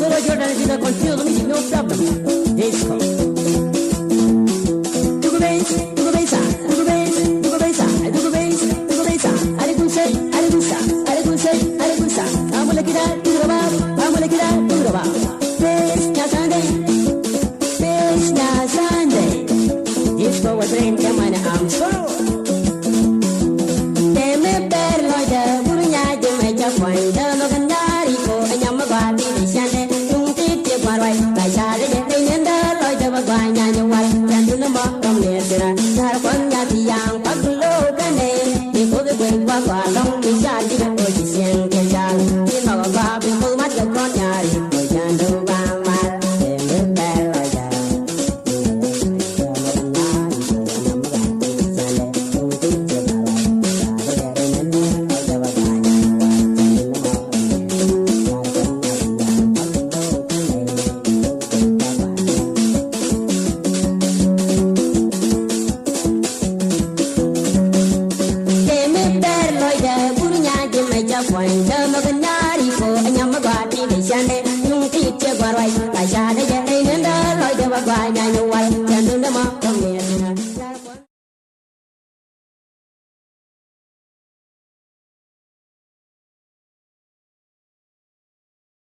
solo Jordan is the confused music, no problem. Disco. Dugu bass, dugu bass, dugu bass, dugu bass, dugu bass, dugu bass. Aligunsa, aligunsa, aligunsa, aligunsa. Amula kida, duraba, amula kida, duraba. Bass na Sunday, bass na Sunday. Disco was rain, come on, I'm so. Hãy subscribe cho kênh Ghiền Mì Gõ để không bỏ lỡ những video hấp dẫn.